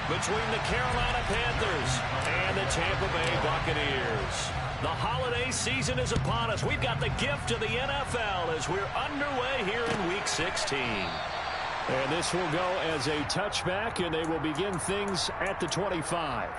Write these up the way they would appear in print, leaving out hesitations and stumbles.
between the Carolina Panthers and the Tampa Bay Buccaneers. The holiday season is upon us. We've got the gift of the NFL as we're underway here in Week 16. And this will go as a touchback, and they will begin things at the 25.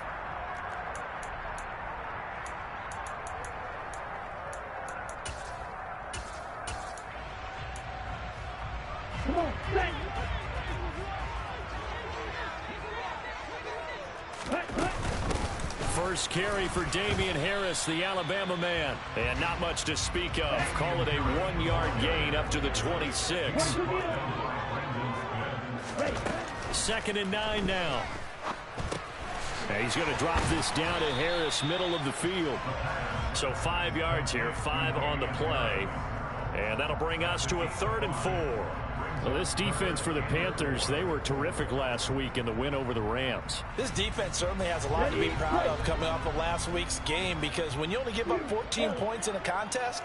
First carry for Damian Harris, the Alabama man. And not much to speak of. Call it a 1-yard gain up to the 26. 2nd and 9 now. And he's going to drop this down to Harris, middle of the field. So 5 yards here, 5 on the play. And that'll bring us to a 3rd and 4. Well, this defense for the Panthers, they were terrific last week in the win over the Rams. This defense certainly has a lot to be proud of coming off of last week's game, because when you only give up 14 points in a contest,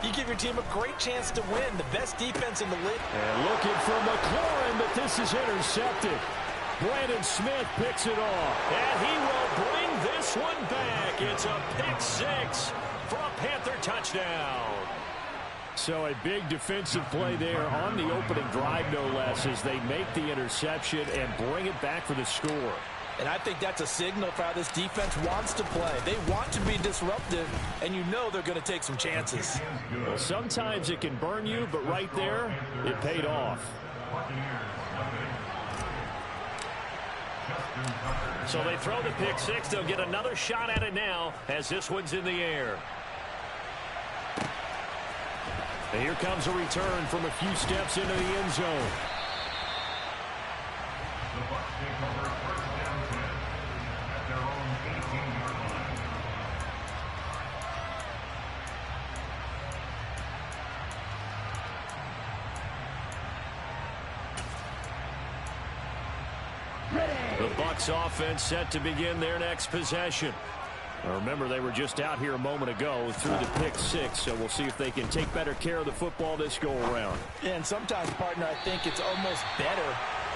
you give your team a great chance to win. The best defense in the league. And looking for McLaurin, but this is intercepted. Brandon Smith picks it off. And he will bring this one back. It's a pick 6 for a Panther touchdown. So a big defensive play there on the opening drive, no less, as they make the interception and bring it back for the score. And I think that's a signal for how this defense wants to play. They want to be disruptive, and you know they're going to take some chances. Well, sometimes it can burn you, but right there, it paid off. So they throw the pick 6. They'll get another shot at it now as this one's in the air. And here comes a return from a few steps into the end zone. The Bucs offense set to begin their next possession. Remember, they were just out here a moment ago through the pick 6, so we'll see if they can take better care of the football this go-around. And sometimes, partner, I think it's almost better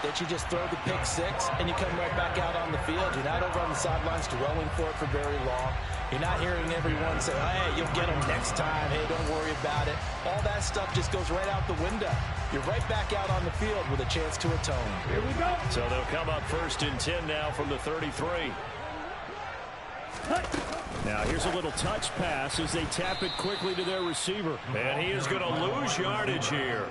that you just throw the pick 6 and you come right back out on the field. You're not over on the sidelines dwelling for it for very long. You're not hearing everyone say, hey, you'll get them next time. Hey, don't worry about it. All that stuff just goes right out the window. You're right back out on the field with a chance to atone. Here we go. So they'll come up 1st and 10 now from the 33. Now here's a little touch pass as they tap it quickly to their receiver. And he is going to lose yardage here.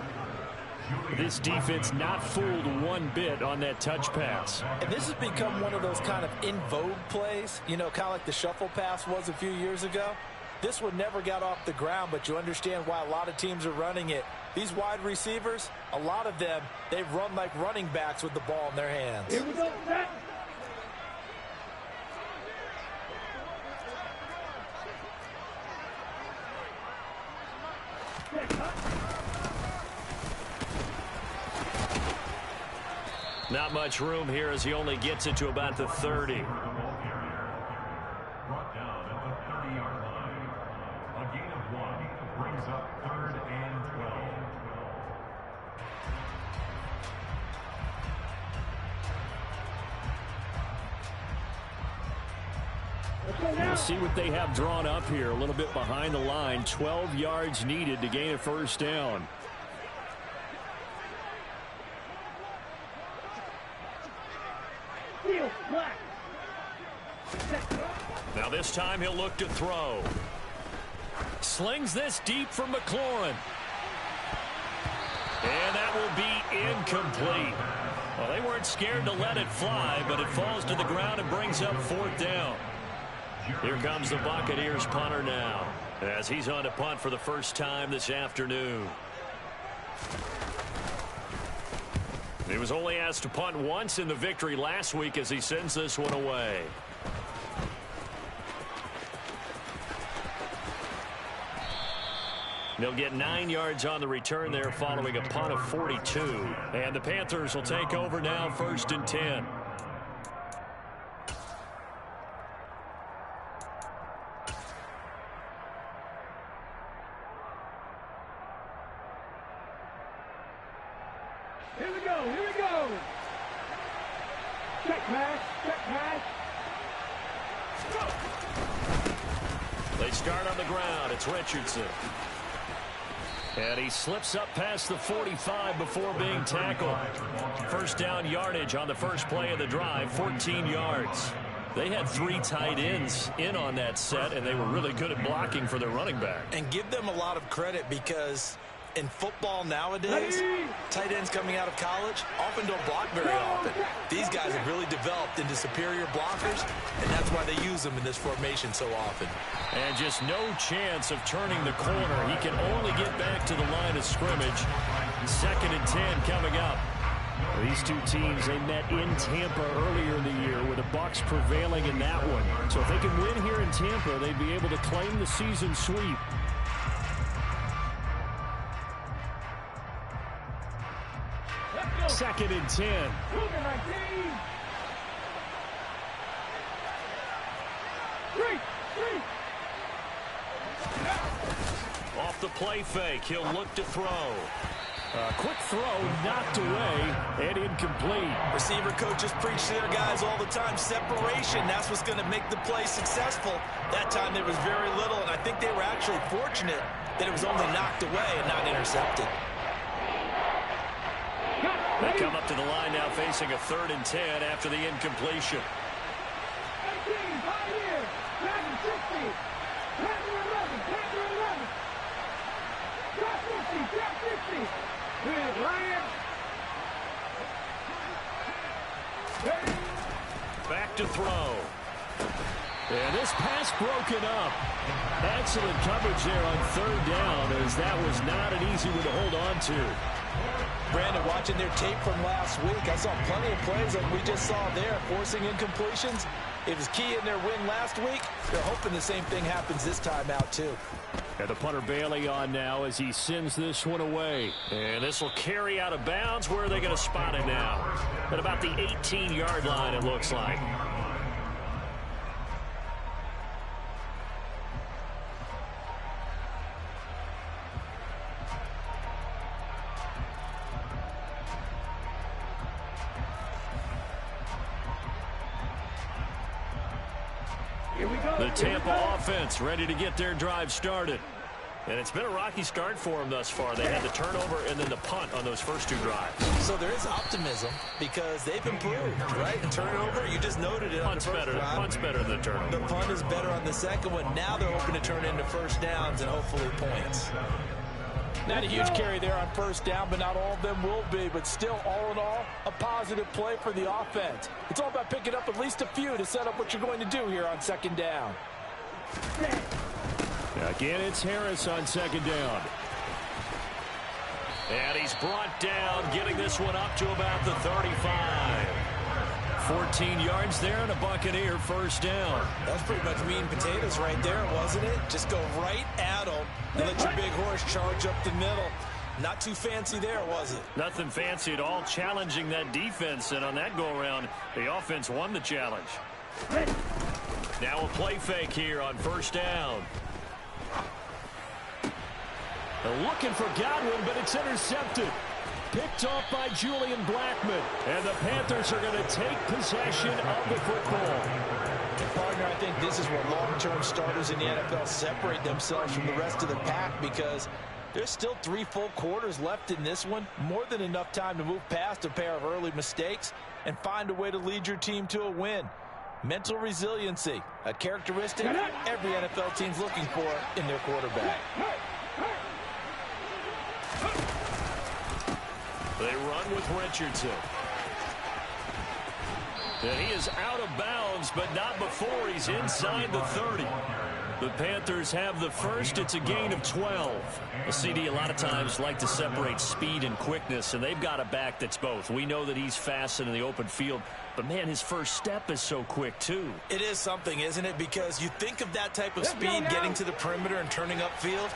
This defense not fooled one bit on that touch pass. And this has become one of those kind of in vogue plays, you know, kind of like the shuffle pass was a few years ago. This one never got off the ground, but you understand why a lot of teams are running it. These wide receivers, a lot of them, they run like running backs with the ball in their hands. Here we go. Not much room here as he only gets it to about the 30. Brought down at the 30-yard line. A gain of 1 brings up 3rd and 12. We'll see what they have drawn up here. A little bit behind the line. 12 yards needed to gain a 1st down. Now this time he'll look to throw. Slings this deep for McLaurin. And that will be incomplete. Well, they weren't scared to let it fly, but it falls to the ground and brings up 4th down. Here comes the Buccaneers punter now, as he's on to punt for the first time this afternoon. He was only asked to punt once in the victory last week as he sends this one away. They'll get 9 yards on the return there following a punt of 42. And the Panthers will take over now 1st and 10. Here we go. Here we go. They start on the ground. It's Richardson. And he slips up past the 45 before being tackled. First down yardage on the first play of the drive, 14 yards. They had 3 tight ends in on that set, and they were really good at blocking for their running back. And give them a lot of credit because in football nowadays, tight ends coming out of college often don't block very often. These guys have really developed into superior blockers, and that's why they use them in this formation so often. And just no chance of turning the corner. He can only get back to the line of scrimmage. 2nd and 10 coming up. These two teams, they met in Tampa earlier in the year with the Bucs prevailing in that one. So if they can win here in Tampa, they'd be able to claim the season sweep. Second and 10. Off the play fake, he'll look to throw. Quick throw, knocked away, and incomplete. Receiver coaches preach to their guys all the time. Separation, that's what's going to make the play successful. That time there was very little, and I think they were actually fortunate that it was only knocked away and not intercepted. They come up to the line now facing a 3rd and 10 after the incompletion. Back to throw. And this pass broken up. Excellent coverage there on 3rd down, as that was not an easy one to hold on to. Brandon, watching their tape from last week, I saw plenty of plays like we just saw there, forcing incompletions. It was key in their win last week. They're hoping the same thing happens this time out, too. And the punter Bailey on now as he sends this one away. And this will carry out of bounds. Where are they going to spot it now? At about the 18-yard line, it looks like. The Tampa offense ready to get their drive started. And it's been a rocky start for them thus far. They had the turnover and then the punt on those first 2 drives. So there is optimism because they've improved, right? And turnover, you just noted it. Punt's better than the turnover. The punt is better on the second one. Now they're hoping to turn into first downs and hopefully points. Not a huge carry there on first down, but not all of them will be. But still, all in all, a positive play for the offense. It's all about picking up at least a few to set up what you're going to do here on 2nd down. Again, it's Harris on 2nd down. And he's brought down, getting this one up to about the 35. 14 yards there and a Buccaneer first down. That's pretty much meat and potatoes right there, wasn't it? Just go right at them and let your big horse charge up the middle. Not too fancy there, was it? Nothing fancy at all, challenging that defense. And on that go-around, the offense won the challenge. Now a play fake here on first down. They're looking for Godwin, but it's intercepted. Picked off by Julian Blackmon. And the Panthers are going to take possession of the football. And partner, I think this is where long-term starters in the NFL separate themselves from the rest of the pack because there's still 3 full quarters left in this one. More than enough time to move past a pair of early mistakes and find a way to lead your team to a win. Mental resiliency, a characteristic every NFL team's looking for in their quarterback. They run with Richardson. And he is out of bounds, but not before he's inside the 30. The Panthers have the first. It's a gain of 12. A CD a lot of times like to separate speed and quickness, and they've got a back that's both. We know that he's fast in the open field, but, man, his first step is so quick, too. It is something, isn't it? Because you think of that type of speed getting to the perimeter and turning upfield,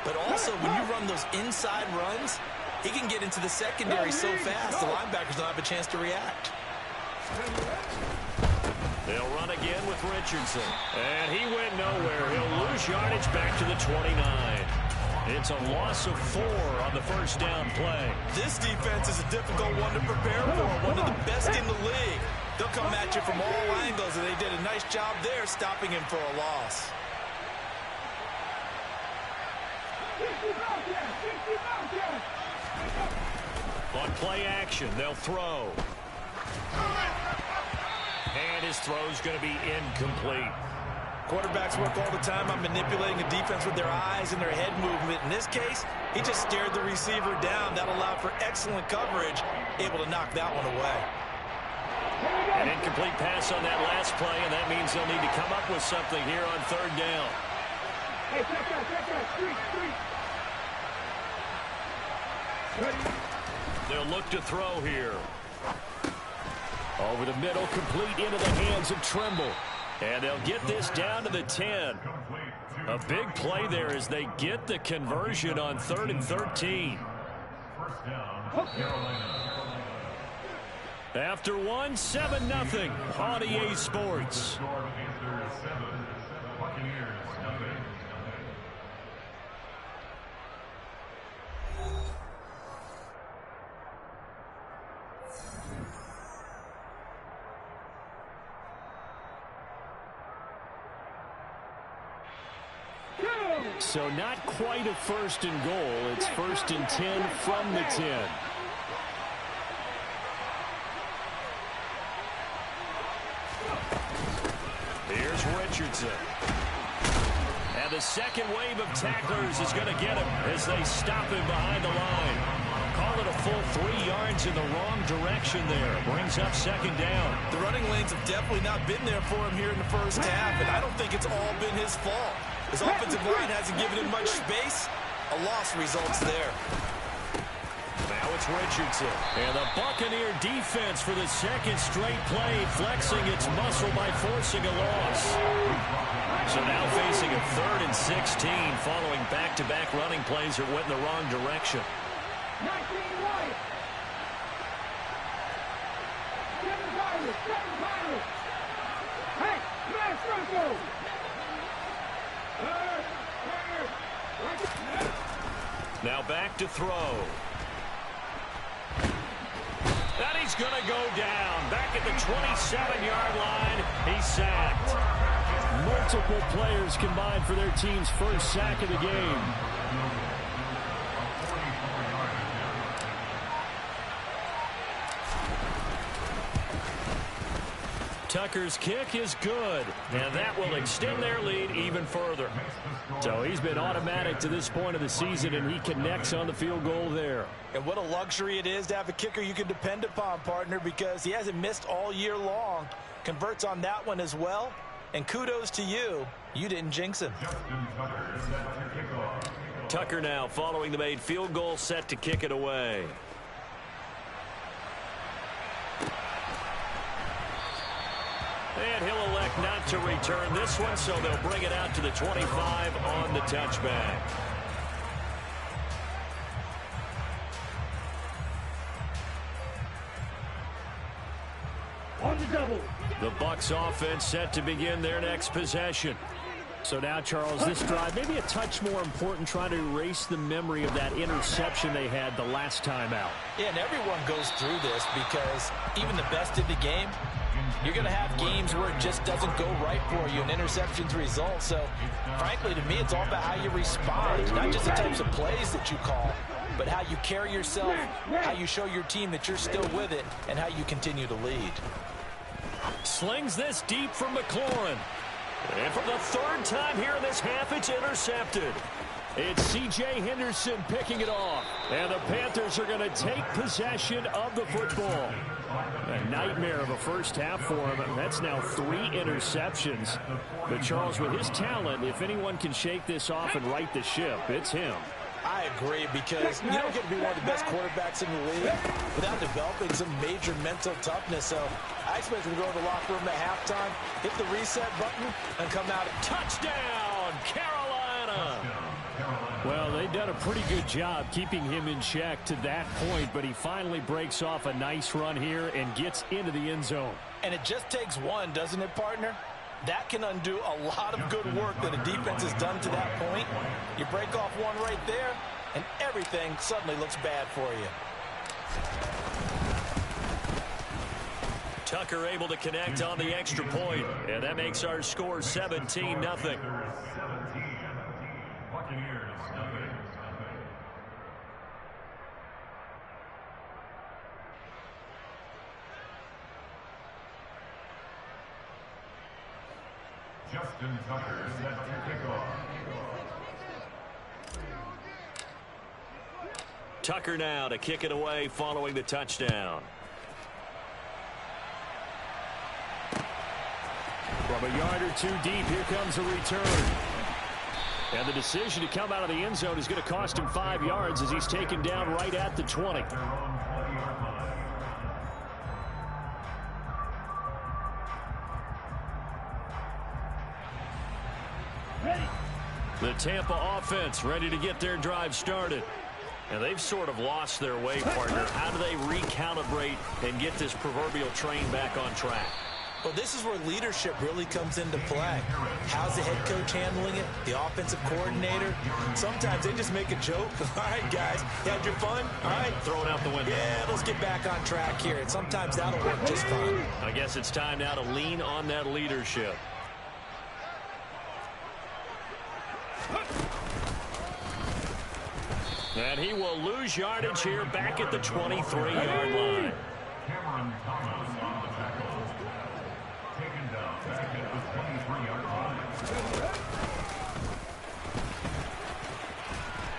but also when you run those inside runs, he can get into the secondary so fast the linebackers don't have a chance to react. They'll run again with Richardson. And he went nowhere. He'll lose yardage back to the 29. It's a loss of 4 on the first down play. This defense is a difficult one to prepare for, one of the best in the league. They'll come at you from all angles, and they did a nice job there stopping him for a loss. On play action, they'll throw. And his throw's going to be incomplete. Quarterbacks work all the time on manipulating a defense with their eyes and their head movement. In this case, he just stared the receiver down. That allowed for excellent coverage, able to knock that one away. An incomplete pass on that last play, and that means they'll need to come up with something here on third down. Hey, check that, street. They'll look to throw here. Over the middle, complete into the hands of Trimble. And they'll get this down to the 10. A big play there as they get the conversion on 3rd and 13. First down, Carolina. After 7-0 on EA Sports. Score Panthers 7, Buccaneers nothing. So not quite a 1st and goal. It's 1st and 10 from the 10. Here's Richardson. And the second wave of tacklers is going to get him as they stop him behind the line. Call it a full 3 yards in the wrong direction there. Brings up 2nd down. The running lanes have definitely not been there for him here in the first half, and I don't think it's all been his fault. His offensive line hasn't given him much space. A loss results there. Now it's Richardson. And the Buccaneer defense for the 2nd straight play, flexing its muscle by forcing a loss. So now facing a 3rd and 16 following back-to-back running plays that went in the wrong direction. 19 White. 7 pilots. Hey, smash Franco. Now back to throw. And he's going to go down. Back at the 27-yard line. He's sacked. Multiple players combined for their team's first sack of the game. Tucker's kick is good, and that will extend their lead even further. So he's been automatic to this point of the season, and he connects on the field goal there. And what a luxury it is to have a kicker you can depend upon, partner, because he hasn't missed all year long. Converts on that one as well. And kudos to you. You didn't jinx him. Tucker now following the made field goal, set to kick it away. And he'll elect not to return this one, so they'll bring it out to the 25 on the touchback. On the double. The Bucs offense set to begin their next possession. So now, Charles, this drive maybe a touch more important, trying to erase the memory of that interception they had the last time out. Yeah, and everyone goes through this because even the best in the game, you're going to have games where it just doesn't go right for you, and interceptions result. So, frankly, to me, it's all about how you respond, not just the types of plays that you call, but how you carry yourself, how you show your team that you're still with it, and how you continue to lead. Slings this deep from McLaurin. And for the 3rd time here in this half, it's intercepted. It's C.J. Henderson picking it off. And the Panthers are going to take possession of the football. A nightmare of a first half for him. That's now 3 interceptions. But Charles, with his talent, if anyone can shake this off and right the ship, it's him. I agree, because you don't get to be one of the best quarterbacks in the league without developing some major mental toughness. So I expect him to go to the locker room at halftime, hit the reset button, and come out. Touchdown, Carolina! Well, they've done a pretty good job keeping him in check to that point, but he finally breaks off a nice run here and gets into the end zone. And it just takes one, doesn't it, partner? That can undo a lot of good work that a defense has done to that point. You break off one right there, and everything suddenly looks bad for you. Tucker able to connect on the extra point, and that makes our score 17-0. Buccaneers, nothing. Justin Tucker set to kick off. Tucker now to kick it away following the touchdown. From a yard or two deep, here comes a return. And the decision to come out of the end zone is going to cost him 5 yards as he's taken down right at the 20. The Tampa offense ready to get their drive started. And they've sort of lost their way, partner. How do they recalibrate and get this proverbial train back on track? Well, this is where leadership really comes into play. How's the head coach handling it? The offensive coordinator? Sometimes they just make a joke. All right, guys, you had your fun? All right. Throw it out the window. Yeah, let's get back on track here. And sometimes that'll work just fine. I guess it's time now to lean on that leadership. And he will lose yardage here back at the 23-yard line. Cameron Thomas on the tackle. Taken down back at the 23-yard line.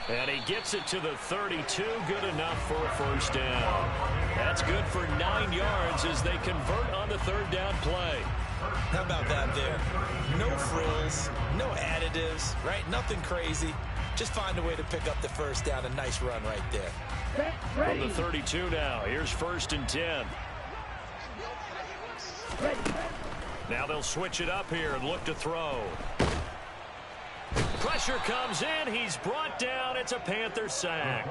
And he gets it to the 32. Good enough for a first down. That's good for 9 yards as they convert on the third down play. How about that there? No frills, no additives, right? Nothing crazy. Just find a way to pick up the first down. A nice run right there. From the 32 now, here's 1st and 10. Now they'll switch it up here and look to throw. Pressure comes in. He's brought down. It's a Panther sack.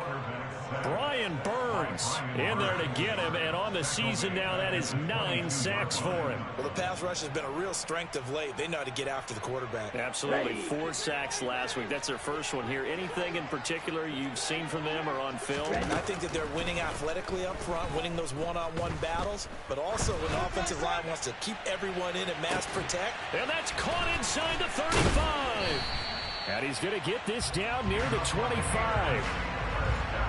Brian Burns in there to get him, and on the season now, that is 9 sacks for him. Well, the pass rush has been a real strength of late. They know how to get after the quarterback. Absolutely. 4 sacks last week. That's their first one here. Anything in particular you've seen from them or on film? I think that they're winning athletically up front, winning those one-on-one battles, but also when the offensive line wants to keep everyone in and mass protect. And that's caught inside the 35. And he's going to get this down near the 25.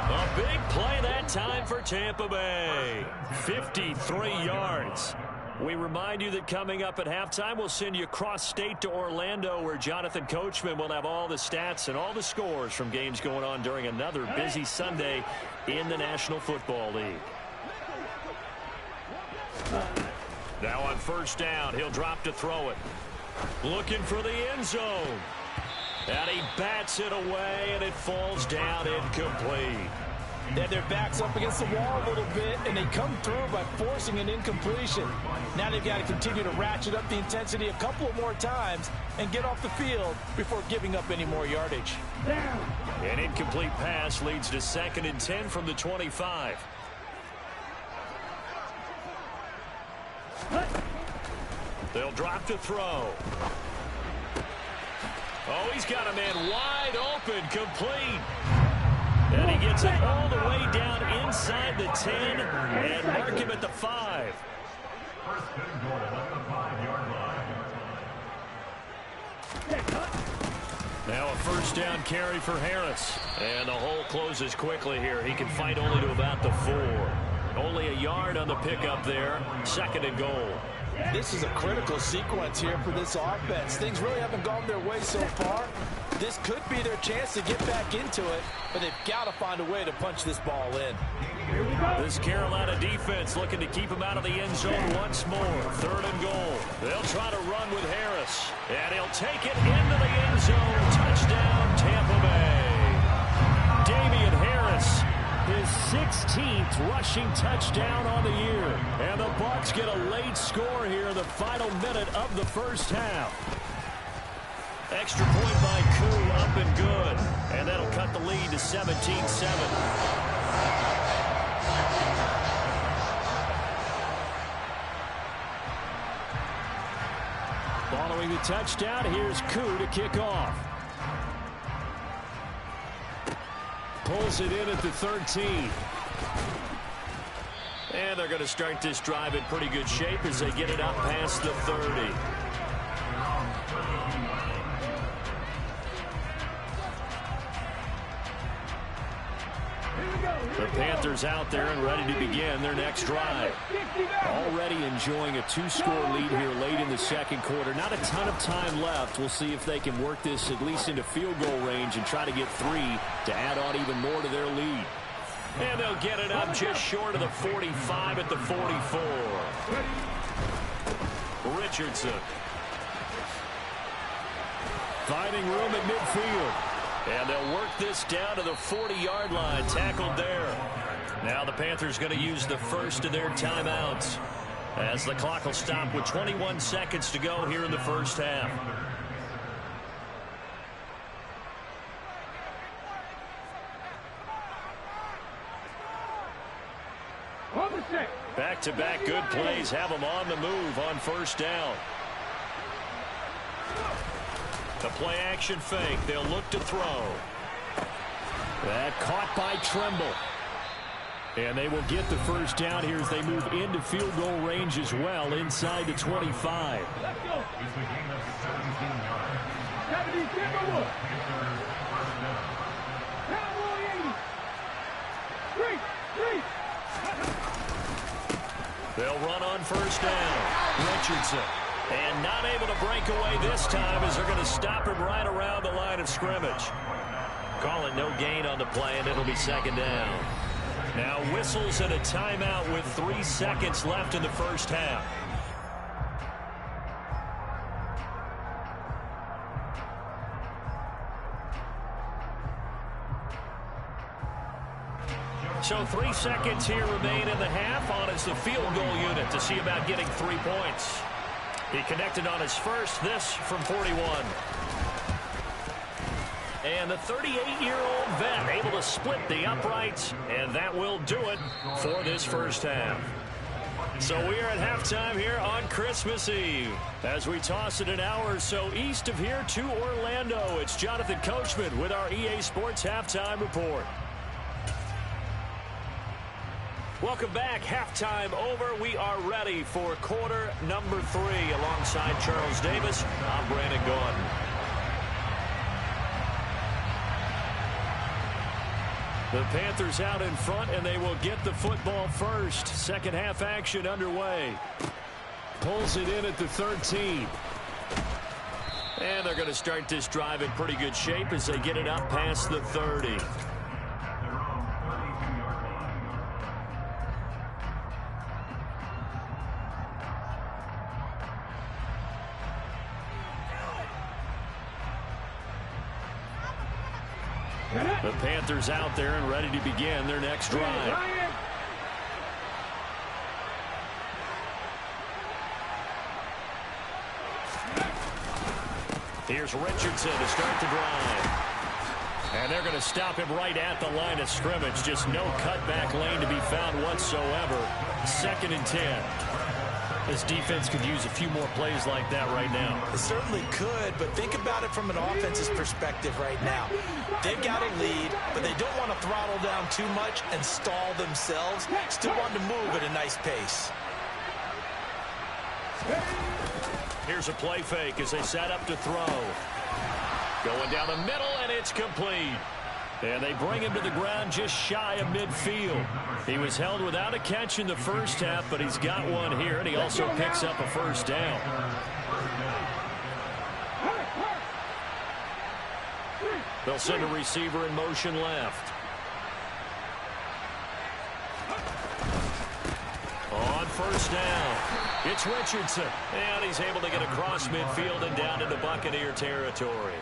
A big play that time for Tampa Bay. 53 yards. We remind you that coming up at halftime, we'll send you cross-state to Orlando, where Jonathan Coachman will have all the stats and all the scores from games going on during another busy Sunday in the National Football League. Now on first down, he'll drop to throw it. Looking for the end zone. And he bats it away, and it falls down incomplete. Yeah, their back's up against the wall a little bit, and they come through by forcing an incompletion. Now they've got to continue to ratchet up the intensity a couple of more times and get off the field before giving up any more yardage. An incomplete pass leads to 2nd and 10 from the 25. They'll drop to throw. Oh, he's got a man wide open, complete. And he gets it all the way down inside the 10 and mark him at the 5. First and goal at the 5-yard line. Now a first down carry for Harris. And the hole closes quickly here. He can fight only to about the 4. Only a yard on the pickup there. 2nd and goal. This is a critical sequence here for this offense. Things really haven't gone their way so far. This could be their chance to get back into it, but they've got to find a way to punch this ball in. This Carolina defense looking to keep him out of the end zone once more. 3rd and goal. They'll try to run with Harris, and he'll take it into the end zone. Touchdown, Tampa Bay. Damian Harris, his 16th rushing touchdown on the year. And the Bucs get a late score here in the final minute of the first half. Extra point by Koo, up and good. And that'll cut the lead to 17-7. Following the touchdown, here's Koo to kick off. Pulls it in at the 13. And they're going to start this drive in pretty good shape as they get it up past the 30. The Panthers out there and ready to begin their next drive. Already enjoying a 2-score lead here late in the second quarter. Not a ton of time left. We'll see if they can work this at least into field goal range and try to get 3 to add on even more to their lead. And they'll get it up just short of the 45 at the 44. Richardson. Finding room at midfield. And they'll work this down to the 40-yard line. Tackled there. Now the Panthers going to use the first of their timeouts as the clock will stop with 21 seconds to go here in the first half. Back-to-back good plays have them on the move on first down. The play action fake. They'll look to throw. That caught by Tremble. And they will get the first down here as they move into field goal range as well inside the 25. Let's go. It's a gain of 17 yards. 70, Timberwood. Cowboy 80. 3. They'll run on first down. Richardson. And not able to break away this time as they're going to stop him right around the line of scrimmage. Call it no gain on the play, and it'll be second down. Now whistles and a timeout with 3 seconds left in the first half. So 3 seconds here remain in the half on as the field goal unit to see about getting 3 points. He connected on his first, this from 41. And the 38-year-old vet able to split the uprights, and that will do it for this first half. So we are at halftime here on Christmas Eve. As we toss it an hour or so east of here to Orlando, it's Jonathan Coachman with our EA Sports Halftime Report. Welcome back. Halftime over. We are ready for quarter number 3. Alongside Charles Davis, I'm Brandon Gordon. The Panthers out in front, and they will get the football first. Second half action underway. Pulls it in at the 13. And they're going to start this drive in pretty good shape as they get it up past the 30. The Panthers out there and ready to begin their next drive. Here's Richardson to start the drive. And they're going to stop him right at the line of scrimmage. Just no cutback lane to be found whatsoever. 2nd and 10. This defense could use a few more plays like that right now. It certainly could, but think about it from an offense's perspective right now. They've got a lead, but they don't want to throttle down too much and stall themselves. Still want to move at a nice pace. Here's a play fake as they set up to throw. Going down the middle, and it's complete. And they bring him to the ground just shy of midfield. He was held without a catch in the first half, but he's got one here, and he also picks up a first down. They'll send a receiver in motion left. On first down, it's Richardson. And he's able to get across midfield and down into Buccaneer territory.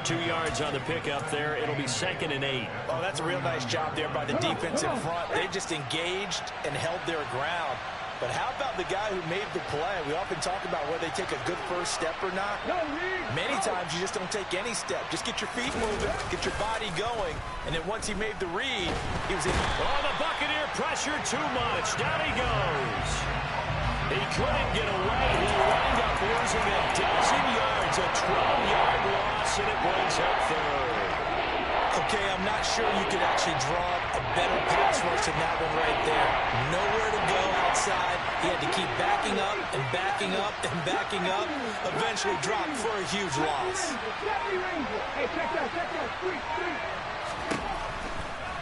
2 yards on the pickup there. It'll be 2nd and 8. Oh, that's a real nice job there by the defense in front. They just engaged and held their ground. But how about the guy who made the play? We often talk about whether they take a good first step or not. Many times you just don't take any step. Just get your feet moving, get your body going, and then once he made the read, he was in. Oh, the Buccaneer pressure too much. Down he goes. He couldn't get away. He wound up losing a dozen yards, a 12-yard loss, and it brings up 3rd. Okay, I'm not sure you could actually draw a better pass rush than that one right there. Nowhere to go outside. He had to keep backing up and backing up and backing up. Eventually dropped for a huge loss. Hey, check that. Three.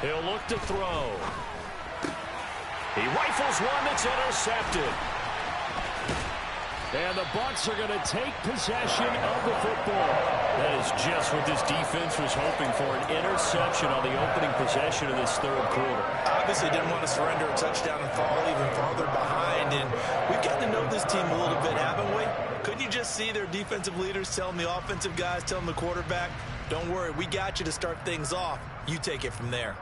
He'll look to throw. He rifles one that's intercepted. And the Bucs are going to take possession of the football. That is just what this defense was hoping for, an interception on the opening possession of this third quarter. Obviously didn't want to surrender a touchdown and fall even farther behind. And we've gotten to know this team a little bit, haven't we? Couldn't you just see their defensive leaders telling the offensive guys, telling the quarterback, don't worry, we got you to start things off. You take it from there.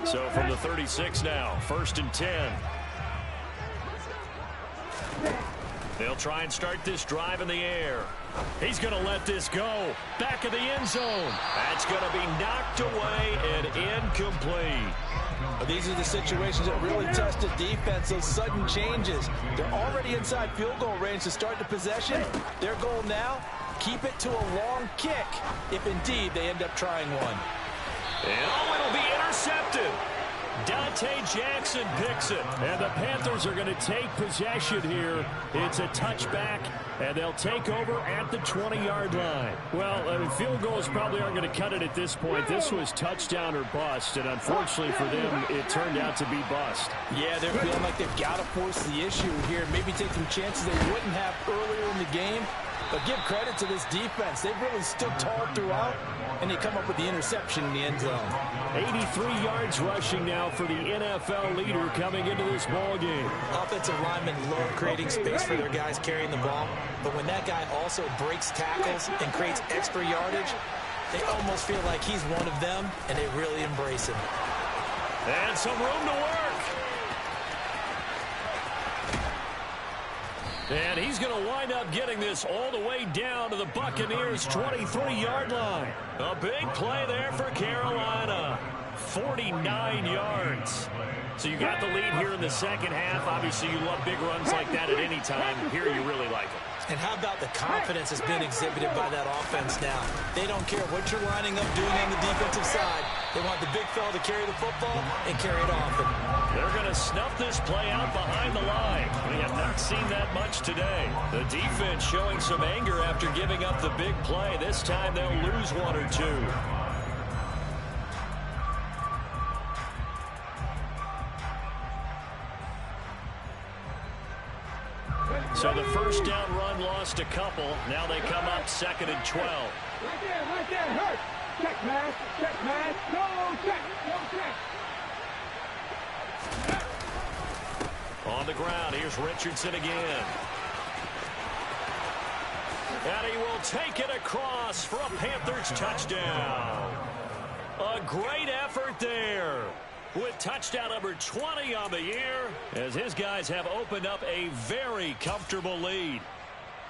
So from the 36 now, 1st and 10. They'll try and start this drive in the air. He's going to let this go. Back of the end zone. That's going to be knocked away and incomplete. These are the situations that really test the defense, those sudden changes. They're already inside field goal range to start the possession. Their goal now, keep it to a long kick, if indeed they end up trying one. And it'll be intercepted. Dante Jackson picks it. And the Panthers are going to take possession here. It's a touchback, and they'll take over at the 20-yard line. Well, field goals probably aren't going to cut it at this point. This was touchdown or bust, and unfortunately for them, it turned out to be bust. Yeah, they're feeling like they've got to force the issue here. Maybe take some chances they wouldn't have earlier in the game. But give credit to this defense. They've really stood tall throughout, and they come up with the interception in the end zone. 83 yards rushing now for the NFL leader coming into this ball game. Offensive linemen love creating space for their guys carrying the ball, but when that guy also breaks tackles and creates extra yardage, they almost feel like he's one of them, and they really embrace him. And some room to work. And he's going to wind up getting this all the way down to the Buccaneers' 23-yard line. A big play there for Carolina. 49 yards. So you got the lead here in the second half. Obviously, you love big runs like that at any time. Here you really like it. And how about the confidence that's been exhibited by that offense now? They don't care what you're lining up doing on the defensive side. They want the big fella to carry the football and carry it often. They're going to snuff this play out behind the line. We have not seen that much today. The defense showing some anger after giving up the big play. This time they'll lose one or two. So the first down run lost a couple. Now they come up 2nd and 12. Right there, hurt. Check, man. No check. On the ground, here's Richardson again. And he will take it across for a Panthers touchdown. A great effort there, with touchdown number 20 on the year, as his guys have opened up a very comfortable lead.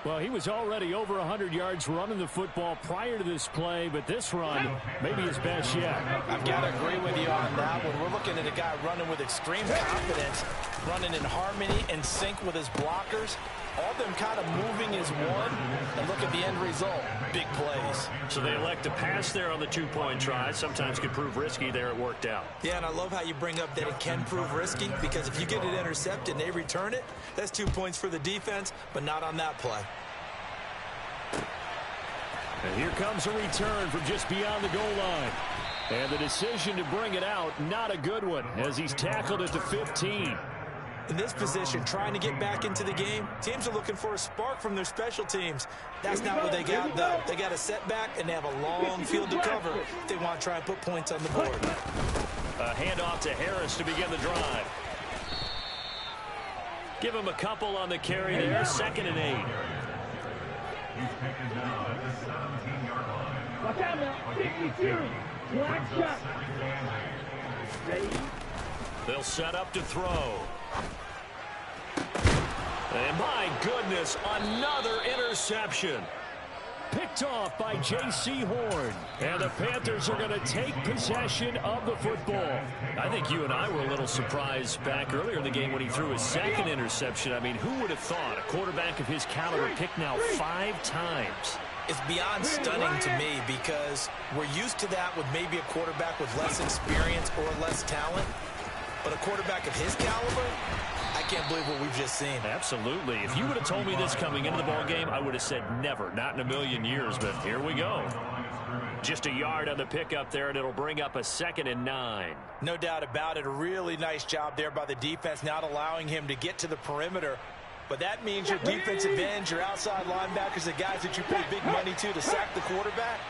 Well, he was already over 100 yards running the football prior to this play, but this run may be his best yet. I've got to agree with you on that one. We're looking at a guy running with extreme confidence, running in harmony and sync with his blockers. All of them kind of moving as one, and look at the end result. Big plays. So they elect to pass there on the two-point try. Sometimes could prove risky. There it worked out. Yeah, and I love how you bring up that it can prove risky, because if you get it intercepted and they return it, that's 2 points for the defense, but not on that play. And here comes a return from just beyond the goal line. And the decision to bring it out, not a good one, as he's tackled at the 15. In this position, trying to get back into the game, teams are looking for a spark from their special teams. That's not what they got, though. They got a setback, and they have a long field to cover if they want to try and put points on the board. A handoff to Harris to begin the drive. Give him a couple on the carry there, 2nd and 8. He's taken down at the 17-yard line. Watch out now. 52. Black shot. They'll set up to throw. And my goodness, another interception. Picked off by J.C. Horn. And the Panthers are going to take possession of the football. I think you and I were a little surprised back earlier in the game when he threw his 2nd interception. I mean, who would have thought a quarterback of his caliber picked now 5 times? It's beyond stunning to me because we're used to that with maybe a quarterback with less experience or less talent. But a quarterback of his caliber, I can't believe what we've just seen. Absolutely. If you would have told me this coming into the ball game, I would have said never, not in a million years. But here we go. Just a yard on the pickup there, and it'll bring up a 2nd and 9. No doubt about it. A really nice job there by the defense, not allowing him to get to the perimeter. But that means your defensive ends, your outside linebackers, the guys that you pay big money to sack the quarterback,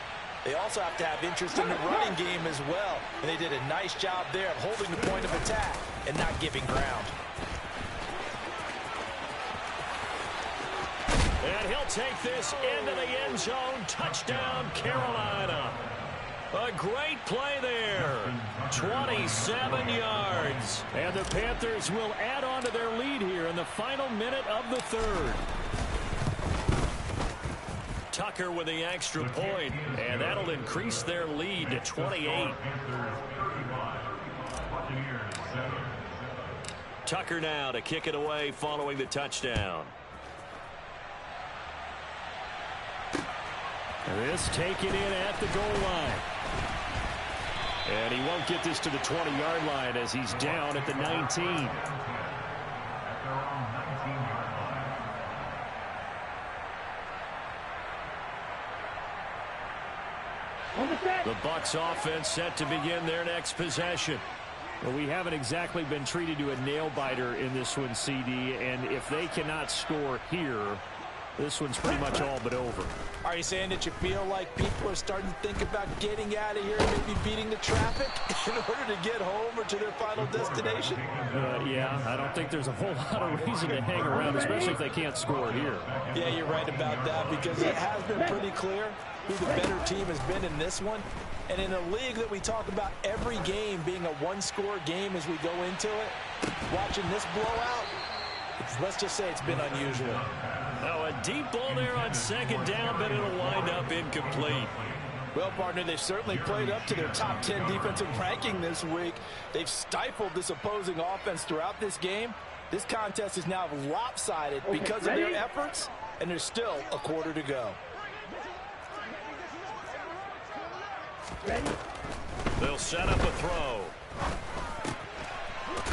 they also have to have interest in the running game as well. And they did a nice job there of holding the point of attack and not giving ground. And he'll take this into the end zone. Touchdown, Carolina. A great play there. 27 yards. And the Panthers will add on to their lead here in the final minute of the 3rd. Tucker with the extra point, and that'll increase their lead to 28. Tucker now to kick it away following the touchdown. This taken in at the goal line. And he won't get this to the 20-yard line as he's down at the 19. The Bucs offense set to begin their next possession. Well, we haven't exactly been treated to a nail-biter in this one, CD, and if they cannot score here, this one's pretty much all but over. Are you saying that you feel like people are starting to think about getting out of here and maybe beating the traffic in order to get home or to their final destination? Yeah, I don't think there's a whole lot of reason to hang around, especially if they can't score here. Yeah, you're right about that because it has been pretty clear who the better team has been in this one. And in a league that we talk about every game being a one-score game as we go into it, watching this blowout, let's just say it's been unusual. Now a deep ball there on 2nd down, but it'll wind up incomplete. Well, partner, they've certainly played up to their top 10 defensive ranking this week. They've stifled this opposing offense throughout this game. This contest is now lopsided because of their efforts, and there's still a quarter to go. They'll set up a throw.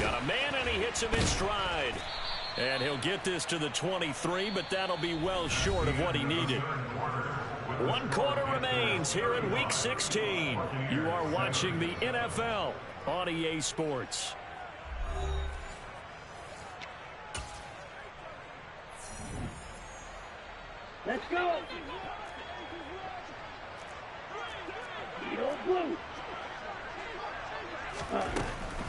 Got a man, and he hits him in stride. And he'll get this to the 23, but that'll be well short of what he needed. 1 quarter remains here in Week 16. You are watching the NFL on EA Sports. Let's go. Blue.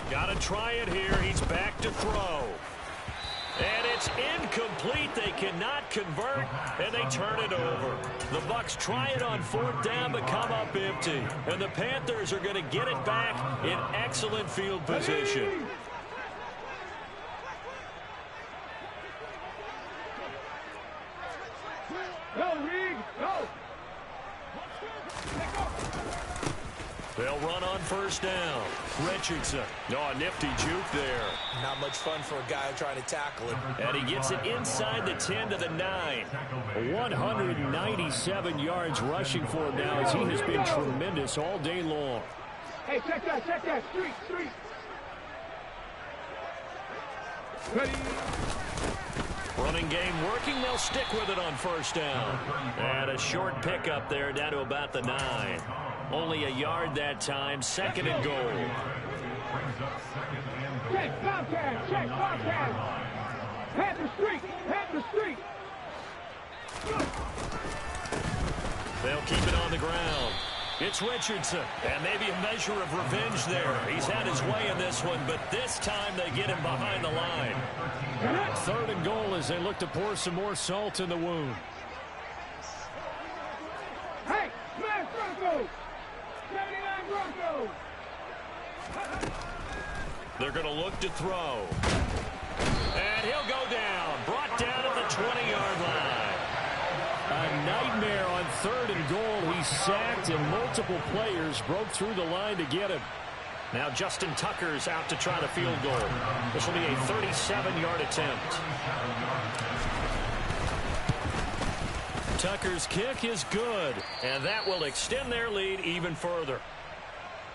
Got to try it here. He's back to throw. And it's incomplete. They cannot convert, and they turn it over. The Bucs try it on 4th down, but come up empty. And the Panthers are going to get it back in excellent field position. Go, Reed, go. They'll run on 1st down. Richardson. Oh, a nifty juke there. Not much fun for a guy trying to tackle him. And he gets it inside the 10 to the 9. 197 yards rushing for him now as he has been tremendous all day long. Hey, check that, street. Ready. Running game working. They'll stick with it on 1st down. And a short pickup there down to about the 9. Only a yard that time. 2nd and goal. Check, Bobcat. Head the street. They'll keep it on the ground. It's Richardson, and maybe a measure of revenge there. He's had his way in this one, but this time they get him behind the line. 3rd and goal as they look to pour some more salt in the wound. Hey, smash Broncos! 79 Broncos! They're going to look to throw. And he'll go down. Brought down at the 20-yard line. A nightmare on 3rd and goal. He's sacked, and multiple players broke through the line to get him. Now Justin Tucker's out to try the field goal. This will be a 37-yard attempt. Tucker's kick is good, and that will extend their lead even further.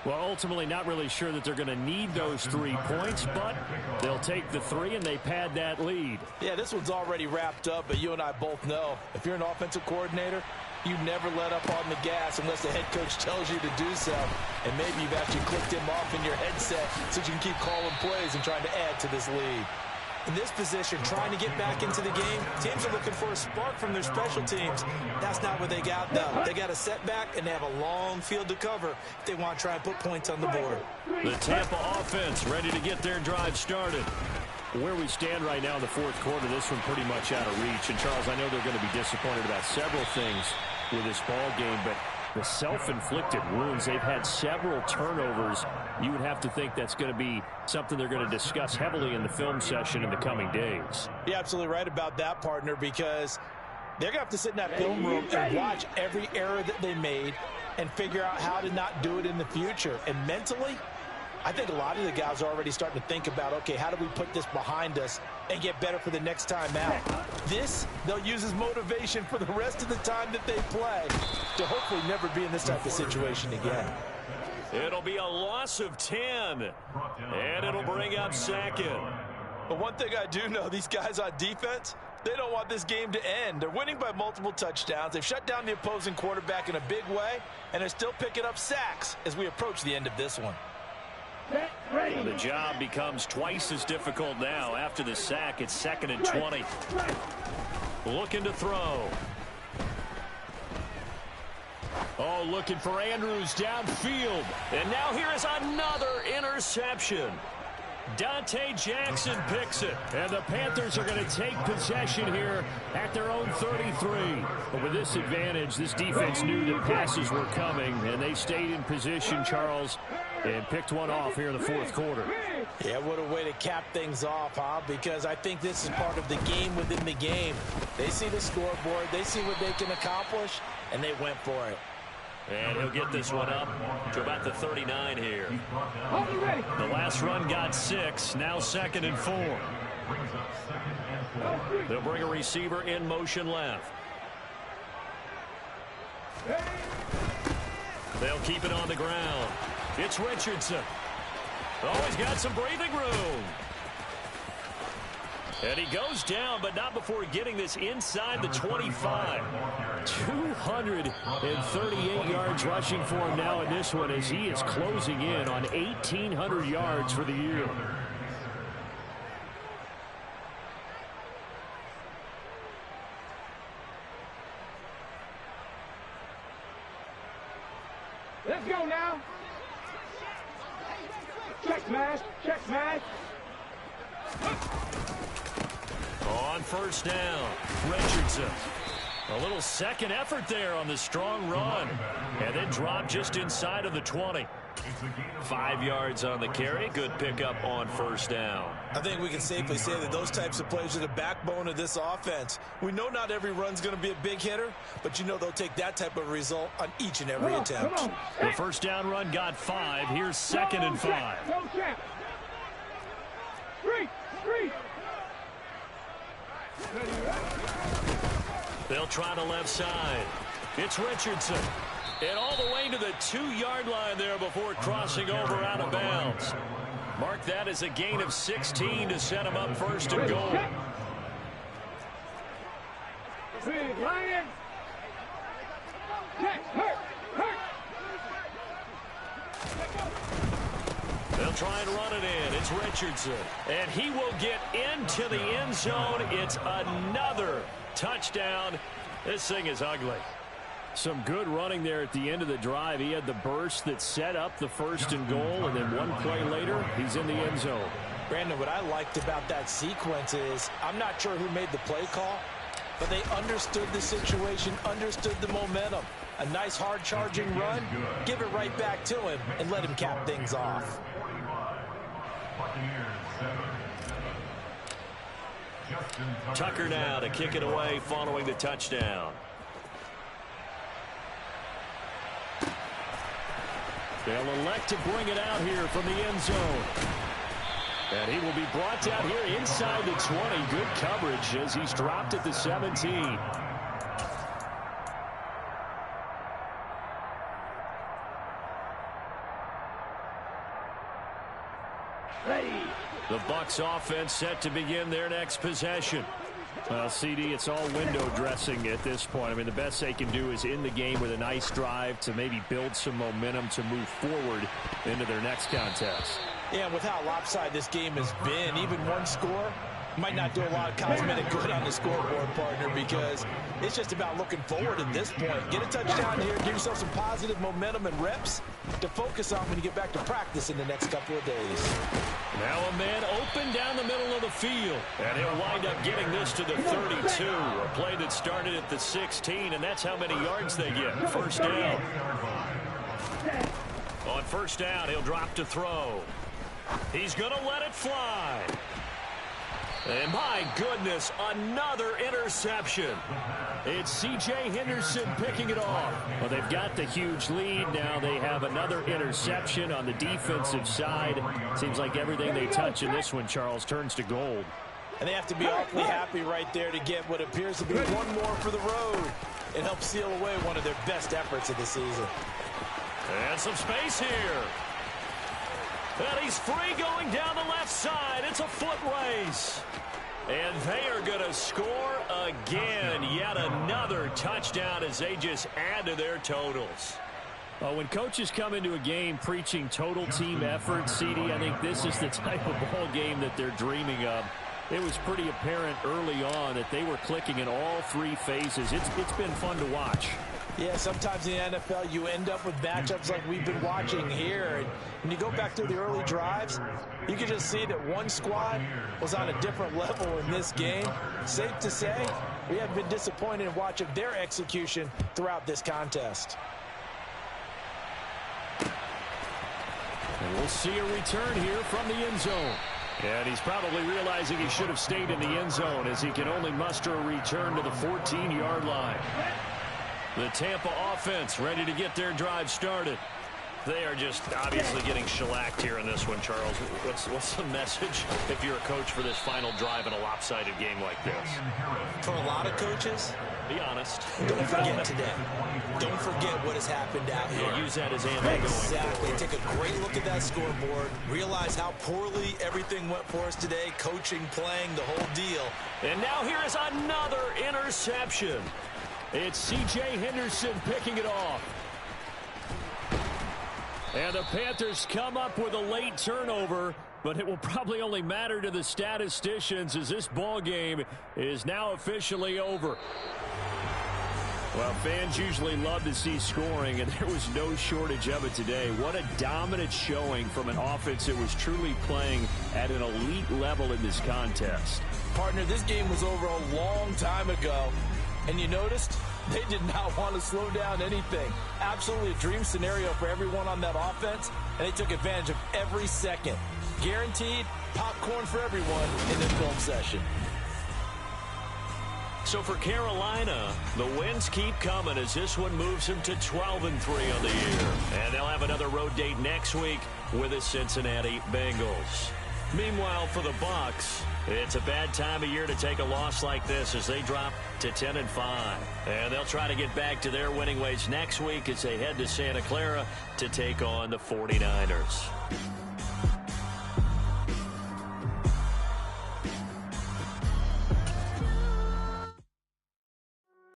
Well, ultimately, not really sure that they're going to need those 3 points, but they'll take the 3 and they pad that lead. Yeah, this one's already wrapped up, but you and I both know if you're an offensive coordinator, you never let up on the gas unless the head coach tells you to do so. And maybe you've actually clicked him off in your headset so you can keep calling plays and trying to add to this lead. In this position, trying to get back into the game, teams are looking for a spark from their special teams. That's not what they got, though. They got a setback, and they have a long field to cover if they want to try and put points on the board. The Tampa offense ready to get their drive started. Where we stand right now in the fourth quarter, this one pretty much out of reach. And, Charles, I know they're going to be disappointed about several things with this ball game, but the self-inflicted wounds, they've had several turnovers. You would have to think that's going to be something they're going to discuss heavily in the film session in the coming days. You're absolutely right about that, partner, because they're going to have to sit in that film room and watch every error that they made and figure out how to not do it in the future. And mentally, I think a lot of the guys are already starting to think about, okay, how do we put this behind us and get better for the next time out? This, they'll use as motivation for the rest of the time that they play to hopefully never be in this type of situation again. It'll be a loss of 10, and it'll bring up second. But one thing I do know, these guys on defense, they don't want this game to end. They're winning by multiple touchdowns. They've shut down the opposing quarterback in a big way, and they're still picking up sacks as we approach the end of this one. The job becomes twice as difficult now. After the sack, it's 2nd and 20. Looking to throw. Oh, looking for Andrews downfield. And now here is another interception. Dante Jackson picks it. And the Panthers are going to take possession here at their own 33. But with this advantage, this defense knew that passes were coming, and they stayed in position, Charles, and picked one off here in the fourth quarter. Yeah, what a way to cap things off, huh? Because I think this is part of the game within the game. They see the scoreboard, they see what they can accomplish, and they went for it. And he'll get this one up to about the 39 here. The last run got 6, now 2nd and 4. They'll bring a receiver in motion left. They'll keep it on the ground. It's Richardson. Oh, he's got some breathing room. And he goes down, but not before getting this inside the 25. 238 yards rushing for him now in this one as he is closing in on 1,800 yards for the year. Let's go now. Check smash, check smash. On first down, Richardson. A little second effort there on the strong run. And then dropped just inside of the 20. 5 yards on the carry. Good pickup on first down. I think we can safely say that those types of plays are the backbone of this offense. We know not every run's going to be a big hitter, but you know they'll take that type of result on each and every attempt. The first down run got 5. Here's 2nd and 5. Go champ. Three. They'll try the left side. It's Richardson. And all the way to the 2-yard line there before crossing over out of bounds. Mark that as a gain of 16 to set him up 1st and goal. Big Lion. Check, hurt. They'll try and run it in. It's Richardson. And he will get into the end zone. It's another touchdown. This thing is ugly. Some good running there at the end of the drive. He had the burst that set up the 1st and goal, and then one play later, he's in the end zone. Brandon, what I liked about that sequence is I'm not sure who made the play call, but they understood the situation, understood the momentum. A nice hard charging run, give it right back to him, and let him cap things off. Tucker now to kick it away following the touchdown. They'll elect to bring it out here from the end zone. And he will be brought down here inside the 20. Good coverage as he's dropped at the 17. The Bucs offense set to begin their next possession. Well, CD, it's all window dressing at this point. I mean, the best they can do is in the game with a nice drive to maybe build some momentum to move forward into their next contest. Yeah, with how lopsided this game has been, even one score might not do a lot of cosmetic good on the scoreboard, partner, because it's just about looking forward at this point. Get a touchdown here, give yourself some positive momentum and reps to focus on when you get back to practice in the next couple of days. Now a man open down the middle of the field, and he'll wind up getting this to the 32. A play that started at the 16, and that's how many yards they get. First down. On first down, he'll drop to throw. He's going to let it fly. And my goodness, another interception. It's C.J. Henderson picking it off. Well, they've got the huge lead. Now they have another interception on the defensive side. Seems like everything they touch in this one, Charles, turns to gold. And they have to be awfully happy right there to get what appears to be one more for the road and help seal away one of their best efforts of the season. And some space here. And he's free going down the left side. It's a foot race. And they are going to score again. Yet another touchdown as they just add to their totals. When coaches come into a game preaching total team effort, CD, I think this is the type of ball game that they're dreaming of. It was pretty apparent early on that they were clicking in all three phases. It's been fun to watch. Yeah, sometimes in the NFL you end up with matchups like we've been watching here. And when you go back through the early drives, you can just see that one squad was on a different level in this game. Safe to say, we have been disappointed in watching their execution throughout this contest. And we'll see a return here from the end zone. And he's probably realizing he should have stayed in the end zone as he can only muster a return to the 14-yard line. The Tampa offense ready to get their drive started. They are just obviously getting shellacked here in this one, Charles. What's the message if you're a coach for this final drive in a lopsided game like this? For a lot of coaches, be honest. Don't forget today. Don't forget what has happened out here. Yeah, use that as ammo going Exactly. forward. Take a great look at that scoreboard. Realize how poorly everything went for us today. Coaching, playing, the whole deal. And now here is another interception. It's C.J. Henderson picking it off. And the Panthers come up with a late turnover, but it will probably only matter to the statisticians as this ball game is now officially over. Well, fans usually love to see scoring, and there was no shortage of it today. What a dominant showing from an offense that was truly playing at an elite level in this contest. Partner, this game was over a long time ago, and you noticed they did not want to slow down anything. Absolutely a dream scenario for everyone on that offense, and they took advantage of every second. Guaranteed popcorn for everyone in the film session. So for Carolina, the wins keep coming as this one moves them to 12-3 on the year. And they'll have another road date next week with the Cincinnati Bengals. Meanwhile, for the Bucs, it's a bad time of year to take a loss like this as they drop to 10-5. And they'll try to get back to their winning ways next week as they head to Santa Clara to take on the 49ers.